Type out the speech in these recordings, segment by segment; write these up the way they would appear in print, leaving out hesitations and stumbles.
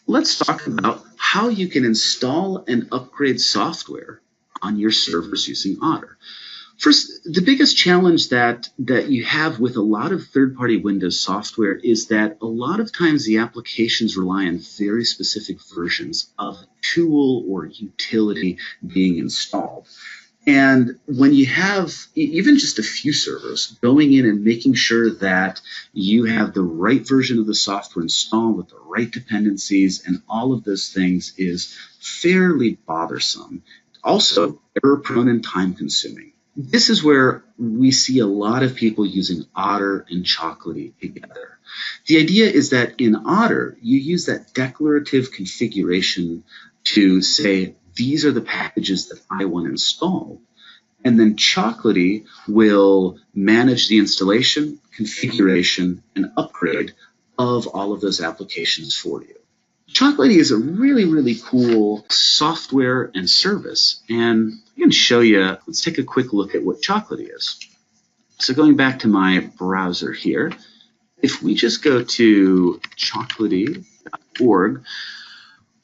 let's talk about how you can install and upgrade software on your servers using Otter. First, the biggest challenge that you have with a lot of third-party Windows software is that a lot of times the applications rely on very specific versions of a tool or utility being installed. And when you have even just a few servers, going in and making sure that you have the right version of the software installed with the right dependencies and all of those things is fairly bothersome. Also, error-prone and time-consuming. This is where we see a lot of people using Otter and Chocolatey together. The idea is that in Otter, you use that declarative configuration to say, these are the packages that I want to install. And then Chocolatey will manage the installation, configuration, and upgrade of all of those applications for you. Chocolatey is a really, really cool software and service. And I can show you, let's take a quick look at what Chocolatey is. So going back to my browser here, if we just go to chocolatey.org,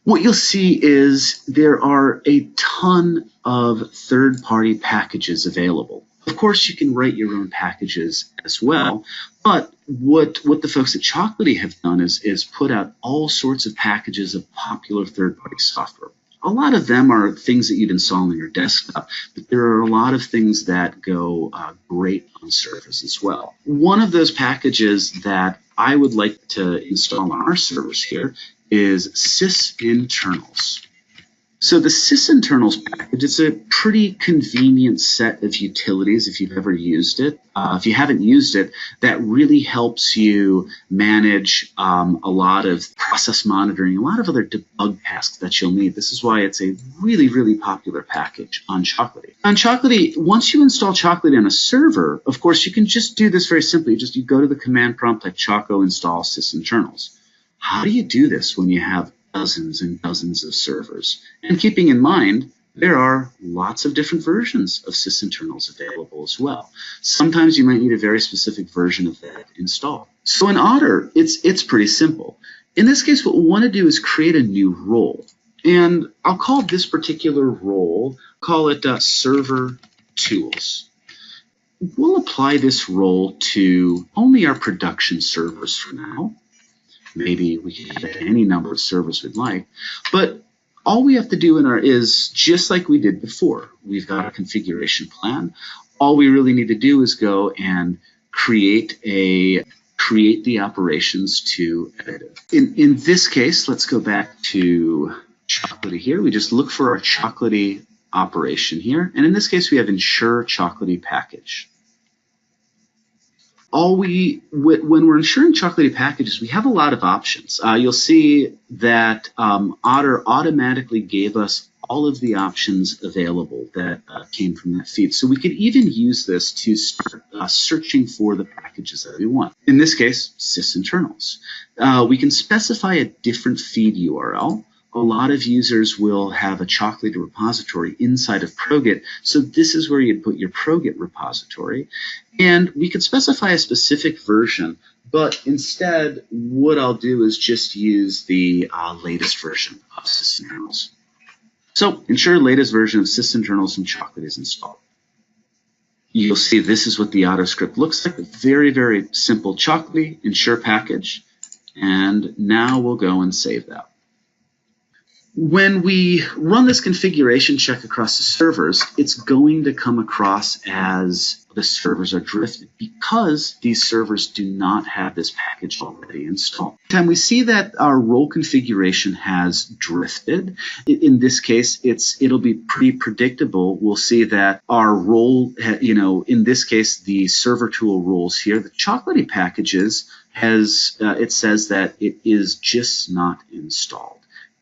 what you'll see is there are a ton of third-party packages available. Of course, you can write your own packages as well, but what the folks at Chocolatey have done is put out all sorts of packages of popular third-party software. A lot of them are things that you'd install on your desktop, but there are a lot of things that go great on servers as well. One of those packages that I would like to install on our servers here is sysinternals. So the sysinternals package, it's a pretty convenient set of utilities if you've ever used it. If you haven't used it, that really helps you manage a lot of process monitoring, a lot of other debug tasks that you'll need. This is why it's a really, really popular package on Chocolatey. On Chocolatey, once you install Chocolatey on a server, of course, you can just do this very simply. You go to the command prompt, like choco install sysinternals. How do you do this when you have dozens and dozens of servers? And keeping in mind, there are lots of different versions of sysinternals available as well. Sometimes you might need a very specific version of that installed. So in Otter, it's pretty simple. In this case, what we want to do is create a new role. And I'll call this particular role, call it server tools. We'll apply this role to only our production servers for now. Maybe we can add any number of servers we'd like, but all we have to do is just like we did before. We've got a configuration plan. All we really need to do is go and create the operations to edit it. In this case, let's go back to Chocolatey here. We just look for our Chocolatey operation here, and in this case, we have ensure Chocolatey package. When we're ensuring Chocolatey packages, we have a lot of options. You'll see that Otter automatically gave us all of the options available that came from that feed. So we could even use this to start searching for the packages that we want. In this case, sysinternals. We can specify a different feed URL. A lot of users will have a Chocolatey repository inside of ProGit, so this is where you'd put your ProGit repository. And we could specify a specific version, but instead what I'll do is just use the latest version of sysinternals. So ensure latest version of sysinternals from Chocolatey is installed. You'll see this is what the OtterScript looks like. A very, very simple Chocolatey ensure package. And now we'll go and save that. When we run this configuration check across the servers, it's going to come across as the servers are drifted because these servers do not have this package already installed. And we see that our role configuration has drifted. In this case, it'll be pretty predictable. We'll see that our role, in this case, the server tool roles here, the Chocolatey packages it says that it is just not installed.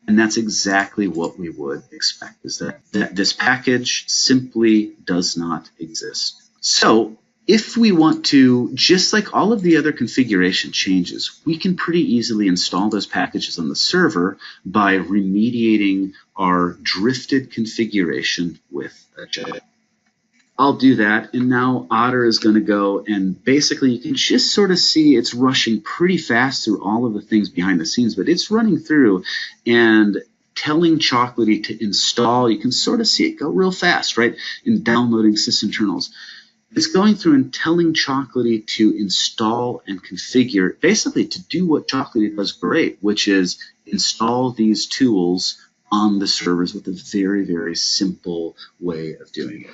And that's exactly what we would expect, is that this package simply does not exist. So if we want to, just like all of the other configuration changes, we can pretty easily install those packages on the server by remediating our drifted configuration with a check. I'll do that, and now Otter is going to go, and basically you can just sort of see it's rushing pretty fast through all of the things behind the scenes, but it's running through and telling Chocolatey to install. You can sort of see it go real fast, right, in downloading sysinternals. It's going through and telling Chocolatey to install and configure, basically to do what Chocolatey does great, which is install these tools on the servers with a very, very simple way of doing it.